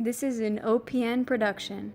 This is an OPN production.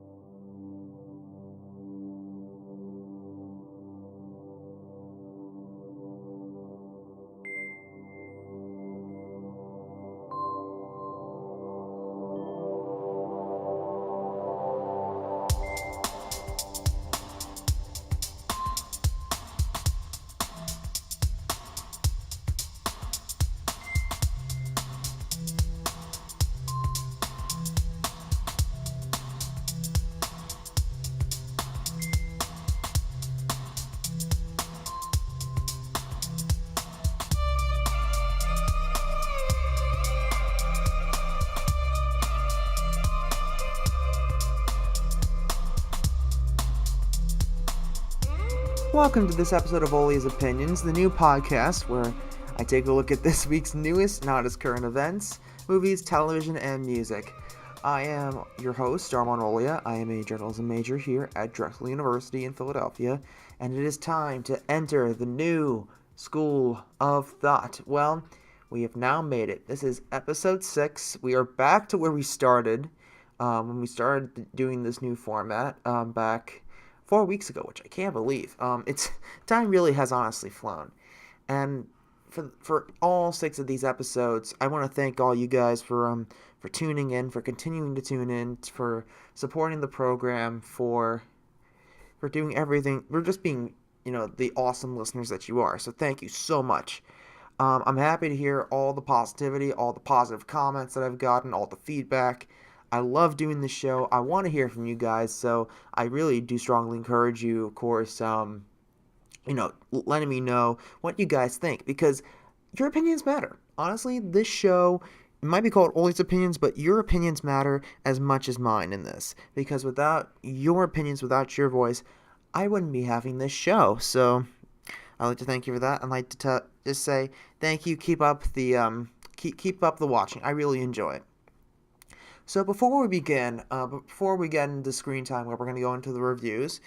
Welcome to this episode of Oli's Opinions, the new podcast where I take a look at this week's newest, not as current events, movies, television, and music. I am your host, Armand Olia. I am a journalism major here at Drexel University in Philadelphia, and it is time to enter the new school of thought. Well, we have now made it. This is episode 6. We are back to where we started when we started doing this new format back 4 weeks ago, which I can't believe. It's time really has honestly flown, and for all 6 of these episodes, I want to thank all you guys for tuning in, for continuing to tune in, for supporting the program, for doing everything. We're just being, the awesome listeners that you are. So thank you so much. I'm happy to hear all the positivity, all the positive comments that I've gotten, all the feedback. I love doing the show. I want to hear from you guys, so I really do strongly encourage you, of course, letting me know what you guys think, because your opinions matter. Honestly, this show might be called Oli's Opinions, but your opinions matter as much as mine in this, because without your opinions, without your voice, I wouldn't be having this show. So I'd like to thank you for that. I'd like to just say thank you. Keep up the keep up the watching. I really enjoy it. So before we begin, before we get into screen time where we're going to go into the reviews,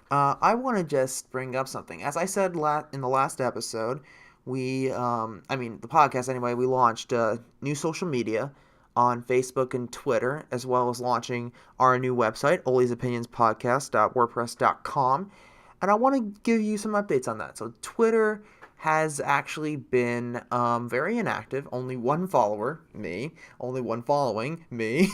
I want to just bring up something. As I said in the last episode, the podcast anyway, we launched new social media on Facebook and Twitter, as well as launching our new website, olisopinionspodcast.wordpress.com. And I want to give you some updates on that. So Twitter has actually been very inactive. Only one follower, me. Only one following, me.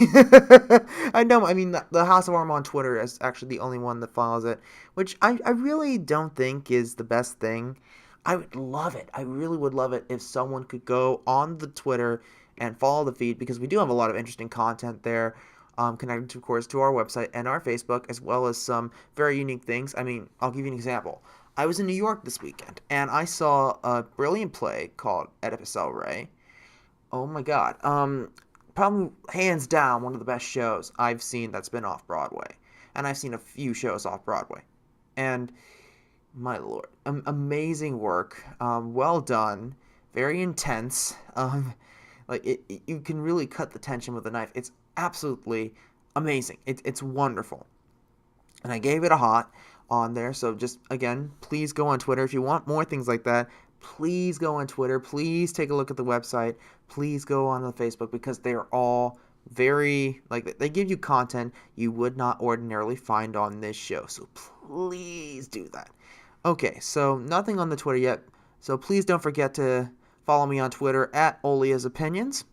I know, the House of Arm on Twitter is actually the only one that follows it, which I really don't think is the best thing. I would love it. I really would love it if someone could go on the Twitter and follow the feed, because we do have a lot of interesting content there, connected, to, of course, to our website and our Facebook, as well as some very unique things. I'll give you an example. I was in New York this weekend, and I saw a brilliant play called Oedipus Ray. Oh my god. Probably hands down one of the best shows I've seen that's been off Broadway. And I've seen a few shows off Broadway. And, my lord, amazing work. Well done. Very intense. You can really cut the tension with a knife. It's absolutely amazing. It's wonderful. And I gave it a hot on there. So just, again, please go on Twitter. If you want more things like that, please go on Twitter. Please take a look at the website. Please go on the Facebook, because they're all very, they give you content you would not ordinarily find on this show. So please do that. Okay, so nothing on the Twitter yet. So please don't forget to follow me on Twitter at Olia's Opinions.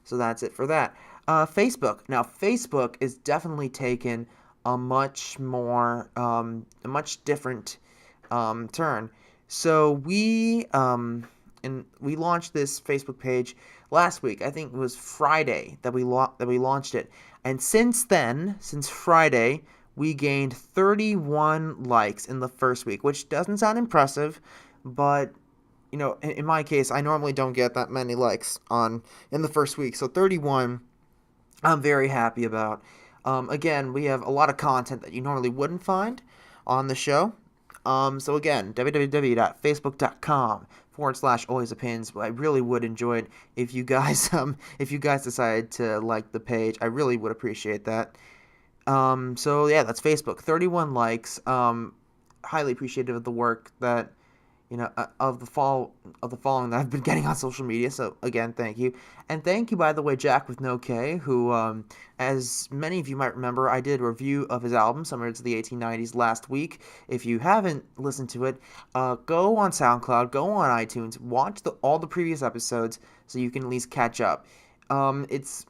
So that's it for that. Facebook. Now, Facebook is definitely taken a much different turn. So we launched this Facebook page last week. I think it was Friday that we launched it, and since Friday, we gained 31 likes in the first week, which doesn't sound impressive, but in my case, I normally don't get that many likes in the first week. So 31, I'm very happy about. Again, we have a lot of content that you normally wouldn't find on the show. So again, www.facebook.com/Always Opinions. I really would enjoy it if you guys decided to like the page. I really would appreciate that. So yeah, that's Facebook. 31 likes. Highly appreciative of the work that of the following that I've been getting on social media. So again, thank you, and thank you, by the way, Jack with no K, who, as many of you might remember, I did a review of his album Summer to the 1890s last week. If you haven't listened to it, go on SoundCloud, go on iTunes, watch all the previous episodes so you can at least catch up. It's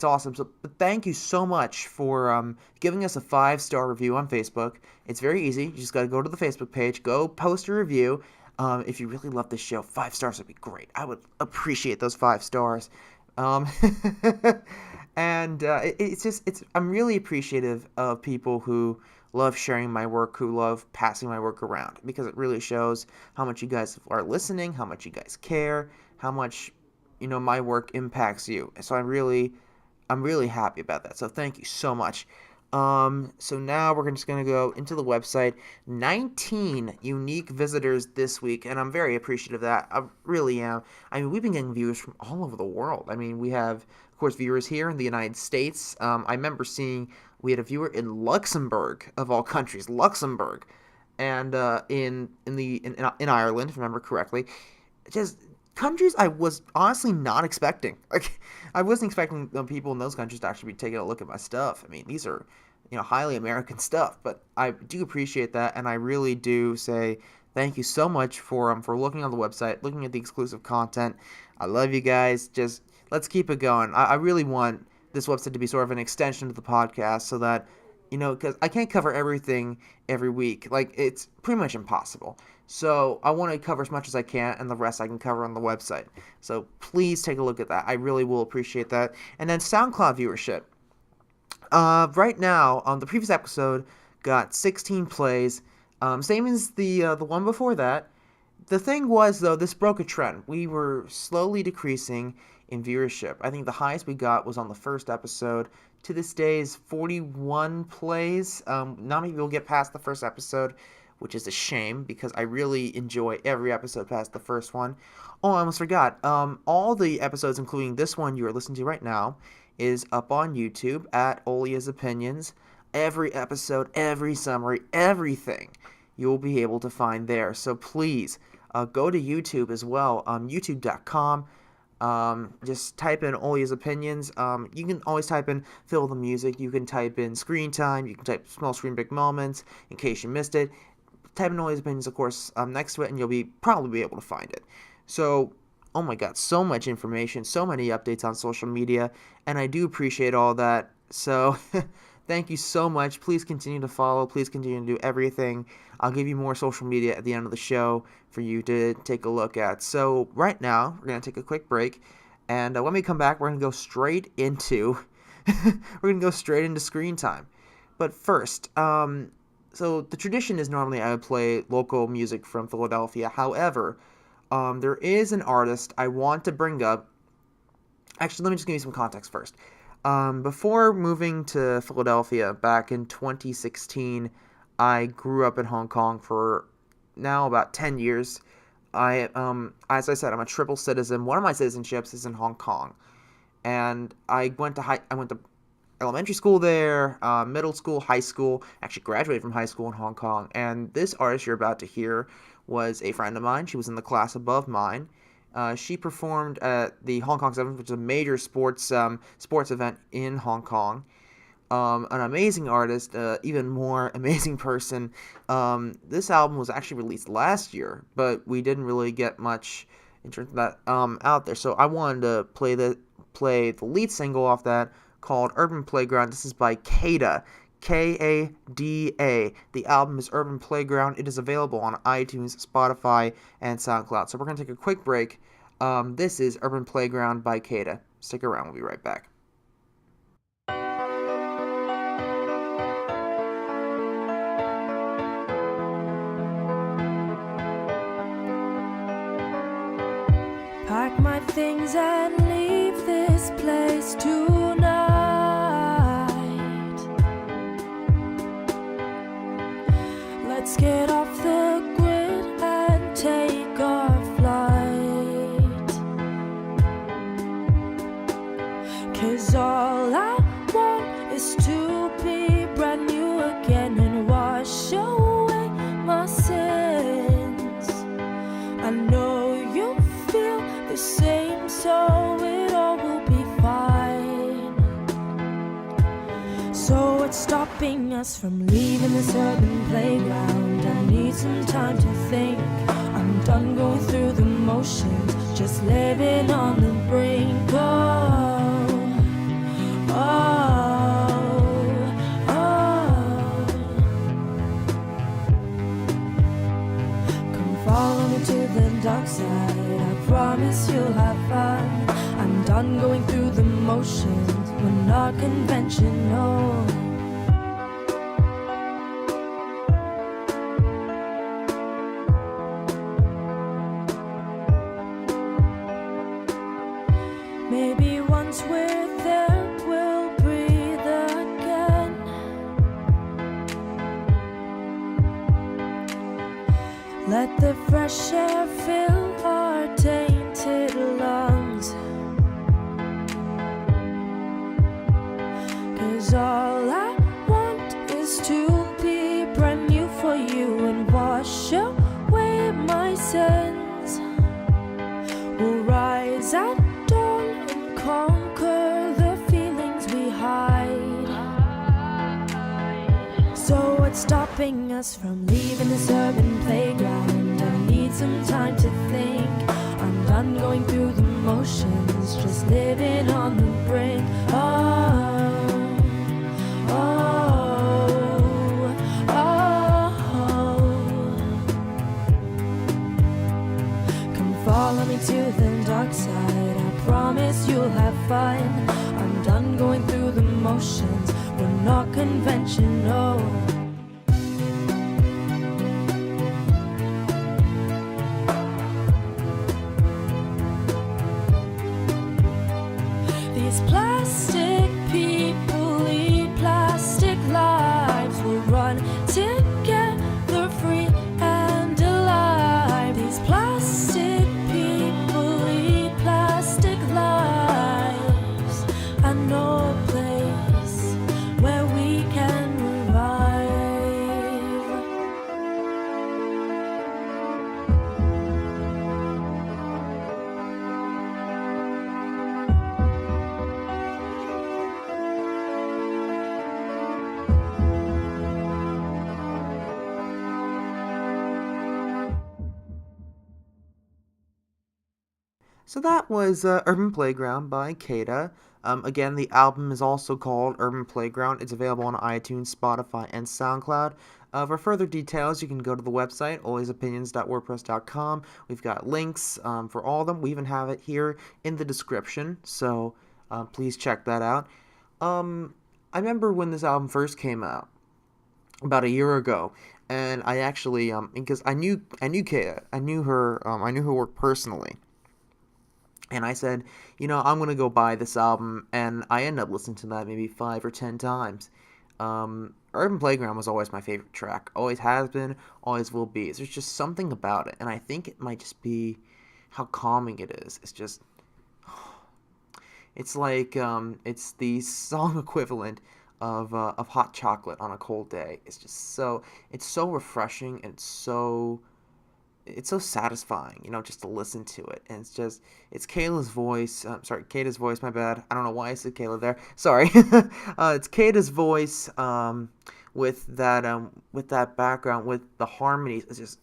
awesome. So, but thank you so much for giving us a 5-star review on Facebook. It's very easy. You just got to go to the Facebook page, go post a review. If you really love this show, 5 stars would be great. I would appreciate those 5 stars. Um, and I'm really appreciative of people who love sharing my work, who love passing my work around, because it really shows how much you guys are listening, how much you guys care, how much my work impacts you. So I'm really happy about that. So thank you so much. So now we're just going to go into the website. 19 unique visitors this week, and I'm very appreciative of that. I really am. I mean, we've been getting viewers from all over the world. I mean, we have, of course, viewers here in the United States. I remember seeing we had a viewer in Luxembourg, of all countries, Luxembourg, and in Ireland, if I remember correctly. Just countries I was honestly not expecting. Like, I wasn't expecting the people in those countries to actually be taking a look at my stuff. I mean, these are, highly American stuff, but I do appreciate that, and I really do say thank you so much for looking on the website, looking at the exclusive content. I love you guys. Just let's keep it going. I really want this website to be sort of an extension of the podcast, so that because I can't cover everything every week. Like, it's pretty much impossible. So I want to cover as much as I can, and the rest I can cover on the website. So please take a look at that. I really will appreciate that. And then SoundCloud viewership. Right now, the previous episode got 16 plays, same as the one before that. The thing was, though, this broke a trend. We were slowly decreasing in viewership. I think the highest we got was on the first episode. To this day is 41 plays. Not many people get past the first episode, which is a shame, because I really enjoy every episode past the first one. Oh, I almost forgot. All the episodes, including this one you are listening to right now, is up on YouTube at Olia's Opinions. Every episode, every summary, everything you'll be able to find there. So please go to YouTube as well, youtube.com. Just type in Olia's Opinions. You can always type in Fill the Music. You can type in Screen Time. You can type Small Screen Big Moments in case you missed it. Type in Olia's Opinions, of course, next to it, and you'll probably be able to find it. So, oh my god, so much information, so many updates on social media, and I do appreciate all that. So, thank you so much. Please continue to follow. Please continue to do everything. I'll give you more social media at the end of the show for you to take a look at. So right now, we're going to take a quick break. And when we come back, we're going to go straight into Screen Time. But first, so the tradition is normally I would play local music from Philadelphia. However, there is an artist I want to bring up. Actually, let me just give you some context first. Before moving to Philadelphia back in 2016, I grew up in Hong Kong for now about 10 years. As I said, I'm a triple citizen. One of my citizenships is in Hong Kong, and I went to elementary school there, middle school, high school. Actually, graduated from high school in Hong Kong. And this artist you're about to hear was a friend of mine. She was in the class above mine. She performed at the Hong Kong Sevens, which is a major sports event in Hong Kong. An amazing artist, even more amazing person. This album was actually released last year, but we didn't really get much in terms of that out there. So I wanted to play the lead single off that, called Urban Playground. This is by Kada. Kada. The album is Urban Playground. It is available on iTunes, Spotify, and SoundCloud. So we're going to take a quick break. This is Urban Playground by Kada. Stick around. We'll be right back. Pack my things and leave this place tonight. Let's get off the grid and take a flight. 'Cause all I want is to be brand new again and wash away my sins. So what's stopping us from leaving this urban playground? I need some time to think. I'm done going through the motions, just living on the brink. Oh, oh, oh. Come follow me to the dark side. I promise you'll have fun. I'm done going through the motions. We're not conventional. Maybe once we're there, we'll breathe again. Let the fresh air fill our tainted lungs. 'Cause all I want is to be brand new for you and wash away my sins. We'll rise at dawn and conquer the feelings we hide. So what's stopping us from leaving this urban playground? I need some time to think. I'm done going through the motions, just living on the brink. Oh, follow me to the dark side. I promise you'll have fun. I'm done going through the motions. We're not conventional. These plastic people lead plastic lives. We'll run together free and alive. These plastic I know a place where we can revive. So that was Urban Playground by Kada. Again, the album is also called Urban Playground. It's available on iTunes, Spotify, and SoundCloud. For further details, you can go to the website, alwaysopinions.wordpress.com. We've got links for all of them. We even have it here in the description, so please check that out. I remember when this album first came out, about a year ago, and I actually, because I knew Kada, I knew her work personally. And I said, I'm going to go buy this album, and I ended up listening to that maybe 5 or 10 times. Urban Playground was always my favorite track. Always has been, always will be. There's just something about it, and I think it might just be how calming it is. It's just, it's like, it's the song equivalent of hot chocolate on a cold day. It's so refreshing, and it's so satisfying, just to listen to it. And it's Kayla's voice. Kada's voice, my bad. I don't know why I said Kayla there. Sorry. It's Kada's voice with that background, with the harmonies. It's just,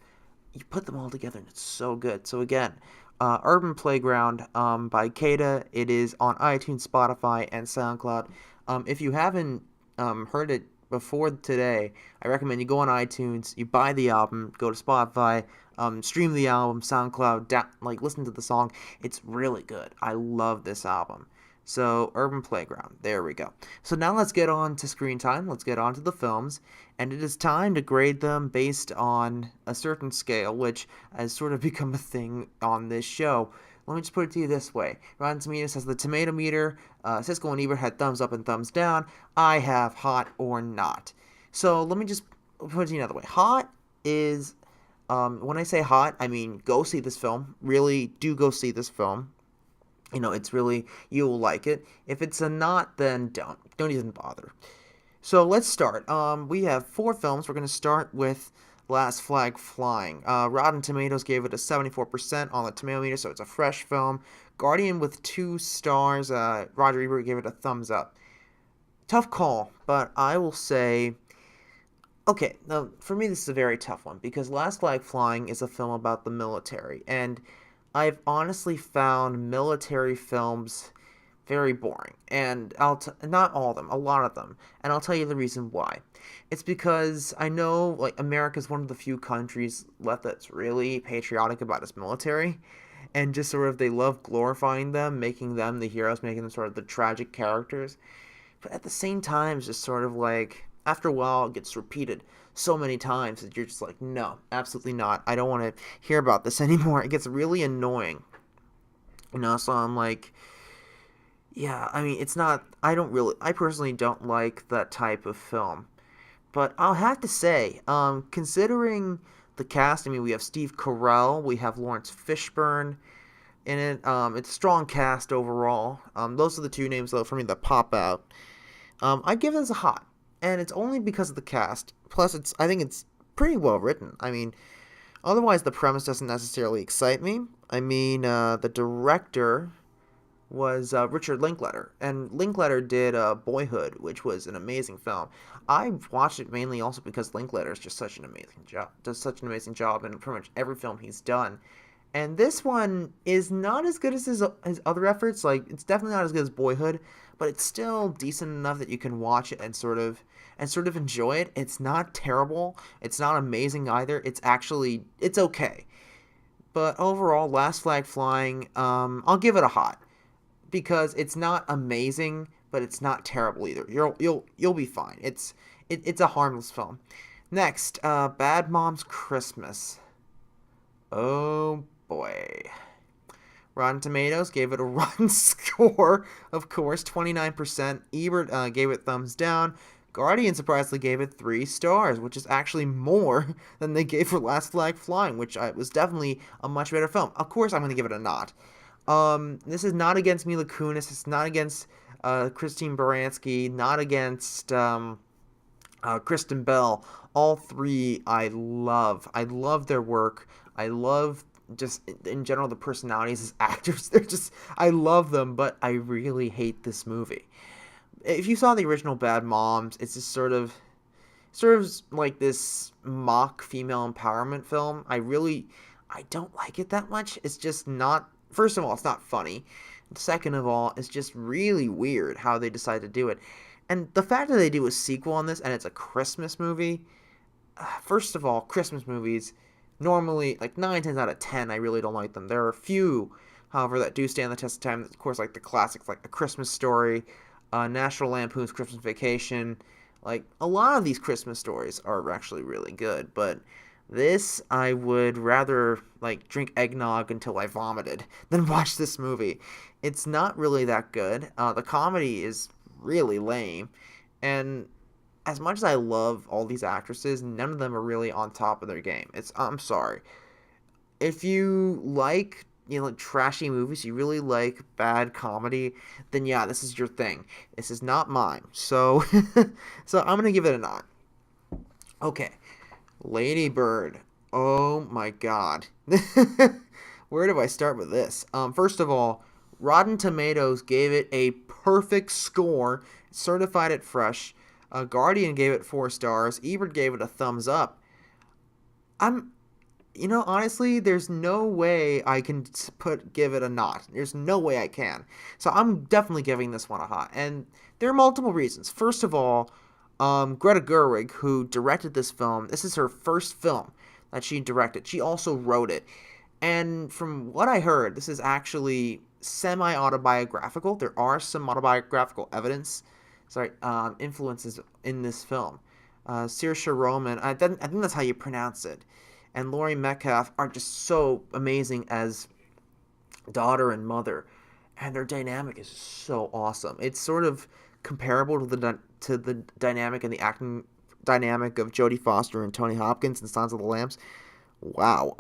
you put them all together and it's so good. So again, Urban Playground by Kada. It is on iTunes, Spotify, and SoundCloud. If you haven't heard it before today, I recommend you go on iTunes, you buy the album, go to Spotify, stream the album, SoundCloud, listen to the song. It's really good. I love this album. So, Urban Playground. There we go. So now let's get on to screen time. Let's get on to the films. And it is time to grade them based on a certain scale, which has sort of become a thing on this show. Let me just put it to you this way. Rotten Tomatoes has the tomato meter. Siskel and Ebert had thumbs up and thumbs down. I have hot or not. So let me just put it to you another way. Hot is, when I say hot, I mean go see this film. Really do go see this film. It's really, you will like it. If it's a not, then don't even bother. So let's start. We have 4 films. We're going to start with Last Flag Flying. Rotten Tomatoes gave it a 74% on the tomato meter, so it's a fresh film. Guardian with 2 stars. Roger Ebert gave it a thumbs up. Tough call, but I will say, okay, now for me this is a very tough one because Last Flag Flying is a film about the military, and I've honestly found military films very boring, and not all of them, a lot of them, and I'll tell you the reason why. It's because I know like America's one of the few countries left that's really patriotic about its military, and just sort of they love glorifying them, making them the heroes, making them sort of the tragic characters. But at the same time, it's just sort of like after a while it gets repeated so many times that you're just like, no, absolutely not. I don't want to hear about this anymore. It gets really annoying. So I'm like, yeah, I mean, it's not, I personally don't like that type of film. But I'll have to say, considering the cast, I mean, we have Steve Carell, we have Lawrence Fishburne in it. It's a strong cast overall. Those are the two names, though, for me that pop out. I give this a hot, and it's only because of the cast. Plus, I think it's pretty well written. I mean, otherwise the premise doesn't necessarily excite me. I mean, the director was Richard Linklater, and Linklater did Boyhood, which was an amazing film. I watched it mainly also because Linklater is just such an amazing job, does such an amazing job in pretty much every film he's done. And this one is not as good as his other efforts. Like, it's definitely not as good as Boyhood, but it's still decent enough that you can watch it and sort of enjoy it. It's not terrible. It's not amazing either. It's okay. But overall, Last Flag Flying, I'll give it a hot because it's not amazing, but it's not terrible either. You'll be fine. It's a harmless film. Next, Bad Moms Christmas. Oh boy. Rotten Tomatoes gave it a rotten score, of course, 29%. Ebert gave it thumbs down. Guardian surprisingly gave it 3 stars, which is actually more than they gave for Last Flag Flying, which was definitely a much better film. Of course, I'm going to give it a nod. This is not against Mila Kunis. It's not against Christine Baranski. Not against Kristen Bell. All three I love. I love their work. I love just in general the personalities as actors. I love them, but I really hate this movie. If you saw the original Bad Moms, it's just sort of like this mock female empowerment film. I don't like it that much. It's just not, first of all, it's not funny. Second of all, it's just really weird how they decide to do it. And the fact that they do a sequel on this and it's a Christmas movie, first of all, Christmas movies, normally, like 9 times out of 10, I really don't like them. There are a few, however, that do stand the test of time. Of course, like the classics, like A Christmas Story, National Lampoon's Christmas Vacation. Like, a lot of these Christmas stories are actually really good, but this, I would rather, like, drink eggnog until I vomited than watch this movie. It's not really that good. The comedy is really lame, and as much as I love all these actresses, none of them are really on top of their game. I'm sorry. If you like, like trashy movies, you really like bad comedy, then yeah, this is your thing. This is not mine. So, so I'm gonna give it a nod. Okay, Lady Bird. Oh my god. Where do I start with this? First of all, Rotten Tomatoes gave it a perfect score, certified it fresh. Guardian gave it 4 stars. Ebert gave it a thumbs up. Honestly, there's no way I can give it a nod. There's no way I can. So I'm definitely giving this one a hot. And there are multiple reasons. First of all, Greta Gerwig, who directed this film, this is her first film that she directed. She also wrote it. And from what I heard, this is actually semi-autobiographical. There are some autobiographical influences in this film. Saoirse Ronan, I think that's how you pronounce it, and Laurie Metcalf are just so amazing as daughter and mother, and their dynamic is so awesome. It's sort of comparable to the dynamic and the acting dynamic of Jodie Foster and Tony Hopkins in Silence of the Lambs. Wow.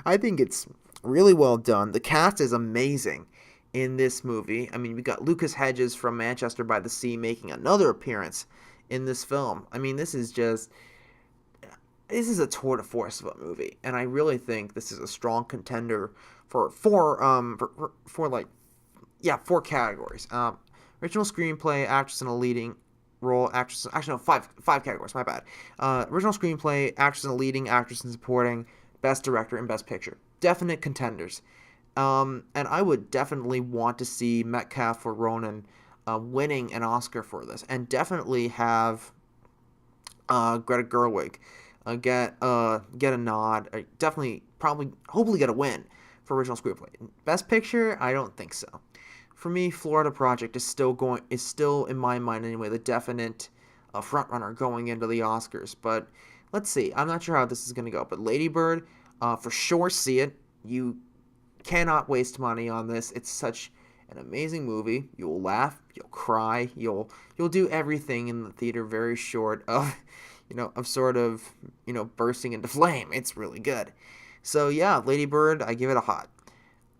I think it's really well done. The cast is amazing in this movie. I mean, we got Lucas Hedges from Manchester by the Sea making another appearance in this film. I mean, this is a tour de force of a movie, and I really think this is a strong contender for 4 categories. Original screenplay, actress in a leading role, actress. Actually, no, five categories. My bad. Original screenplay, actress in a leading, actress in supporting, best director, and best picture. Definite contenders. And I would definitely want to see Metcalf or Ronan winning an Oscar for this, and definitely have Greta Gerwig get a nod. Definitely, probably, hopefully get a win for original screenplay. Best picture, I don't think so. For me, Florida Project is still in my mind anyway, the definite frontrunner going into the Oscars. But let's see. I'm not sure how this is going to go. But Lady Bird, for sure, see it. You cannot waste money on this. It's such an amazing movie. You'll laugh, you'll cry, you'll do everything in the theater very short of bursting into flame. It's really good. So yeah, Lady Bird, I give it a hot.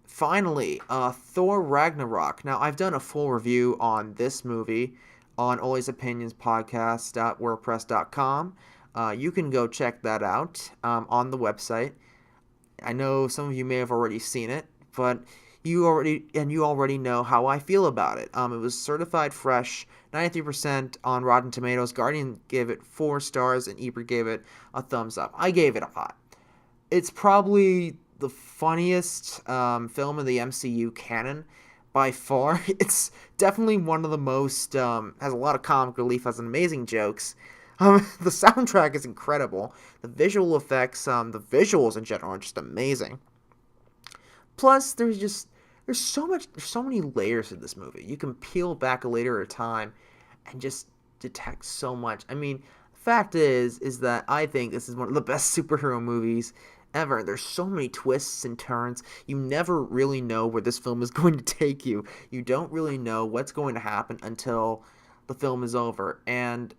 Finally, Thor Ragnarok. Now, I've done a full review on this movie on alwaysopinionspodcast.wordpress.com. You can go check that out on the website. I know some of you may have already seen it, but you already know how I feel about it. It was certified fresh, 93% on Rotten Tomatoes. Guardian gave it 4 stars, and Ebert gave it a thumbs up. I gave it a hot. It's probably the funniest film in the MCU canon by far. It's definitely one of the most, has a lot of comic relief, has amazing jokes. The soundtrack is incredible. The visual effects, the visuals in general are just amazing. Plus, there's so many layers to this movie. You can peel back a layer at a time and just detect so much. I mean, the fact is that I think this is one of the best superhero movies ever. There's so many twists and turns. You never really know where this film is going to take you. You don't really know what's going to happen until the film is over. And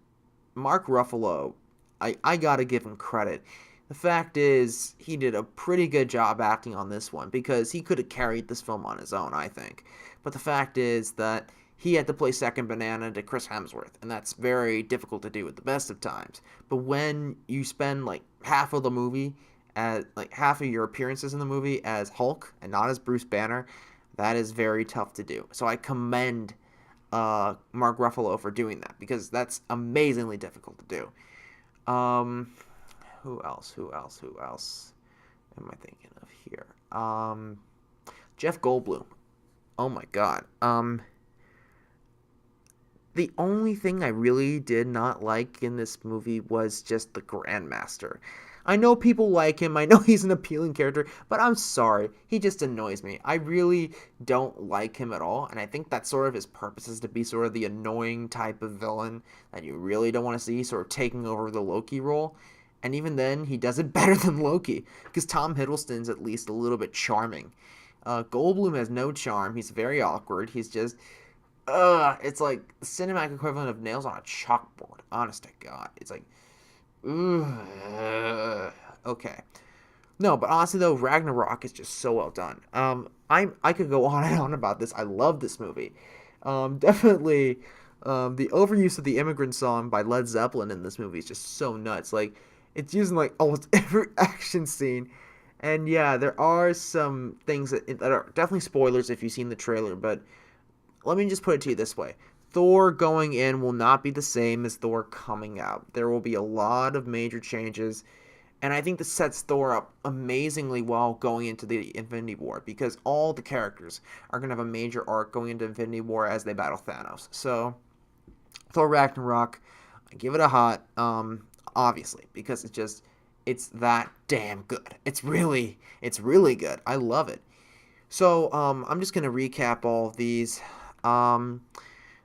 Mark Ruffalo, I gotta give him credit. The fact is, he did a pretty good job acting on this one, because he could have carried this film on his own, I think. But the fact is that he had to play second banana to Chris Hemsworth, and that's very difficult to do at the best of times. But when you spend half of the movie, half of your appearances in the movie as Hulk and not as Bruce Banner, that is very tough to do. So I commend Mark Ruffalo for doing that, because that's amazingly difficult to do. Who else am I thinking of here? Jeff Goldblum. Oh my god. The only thing I really did not like in this movie was just the Grandmaster. I know people like him, I know he's an appealing character, but I'm sorry, he just annoys me. I really don't like him at all, and I think that's sort of his purpose, is to be sort of the annoying type of villain that you really don't want to see, sort of taking over the Loki role. And even then, he does it better than Loki, because Tom Hiddleston's at least a little bit charming. Goldblum has no charm, he's very awkward, he's just... it's like the cinematic equivalent of nails on a chalkboard, honest to God. It's like... Okay. No, but honestly though, Ragnarok is just so well done. I could go on and on about this. I love this movie. Definitely, the overuse of the Immigrant Song by Led Zeppelin in this movie is just so nuts. It's used in almost every action scene. And yeah, there are some things that are definitely spoilers if you've seen the trailer, but let me just put it to you this way. Thor going in will not be the same as Thor coming out. There will be a lot of major changes, and I think this sets Thor up amazingly well going into the Infinity War, because all the characters are going to have a major arc going into Infinity War as they battle Thanos. So, Thor Ragnarok, I give it a hot, obviously, because it's that damn good. It's really good. I love it. So, I'm just going to recap all of these.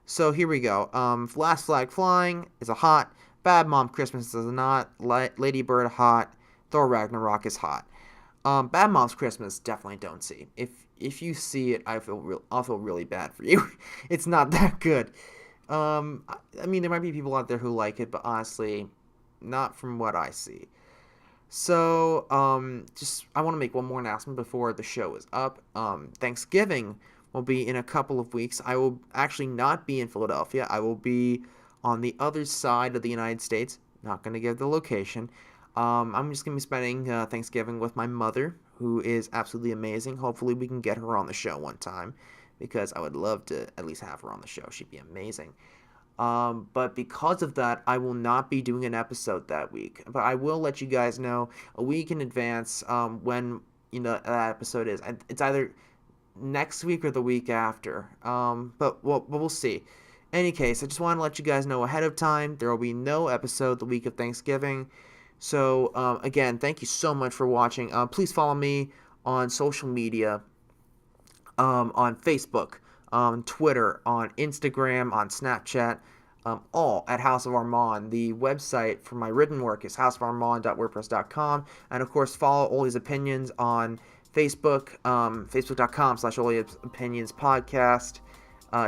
So here we go. Last Flag Flying is a hot. Bad Mom Christmas is a not. Lady Bird hot. Thor Ragnarok is hot. Bad Mom's Christmas, definitely don't see. If you see it, I'll feel really bad for you. It's not that good. I mean, there might be people out there who like it, but honestly, not from what I see. So, I want to make one more announcement before the show is up. Thanksgiving will be in a couple of weeks. I will actually not be in Philadelphia. I will be on the other side of the United States. Not going to give the location. I'm just going to be spending Thanksgiving with my mother, who is absolutely amazing. Hopefully we can get her on the show one time. because I would love to at least have her on the show. She'd be amazing. But because of that, I will not be doing an episode that week. But I will let you guys know a week in advance when that episode is. It's either next week or the week after. But we'll see. In any case, I just want to let you guys know ahead of time there will be no episode the week of Thanksgiving. So again, thank you so much for watching. Please follow me on social media, on Facebook, on Twitter, on Instagram, on Snapchat, all at House of Armand. The website for my written work is houseofarmand.wordpress.com. And of course, follow Oli's Opinions on Facebook, facebook.com/Oli's Opinions Podcast,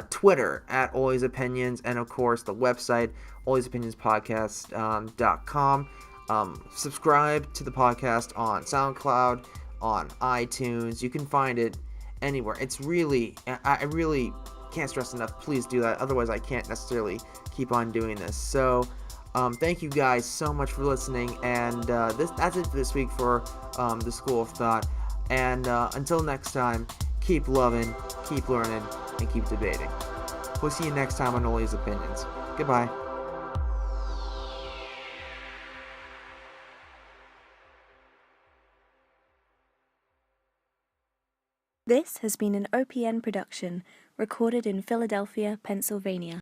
Twitter at Oli's Opinions, and of course, the website, olisopinionspodcast.com. Subscribe to the podcast on SoundCloud, on iTunes. You can find it anywhere. It's really, I really can't stress enough, please do that. Otherwise, I can't necessarily keep on doing this. So, thank you guys so much for listening. And that's it for this week for the School of Thought. And until next time, keep loving, keep learning, and keep debating. We'll see you next time on Oli's Opinions. Goodbye. This has been an OPN production, recorded in Philadelphia, Pennsylvania.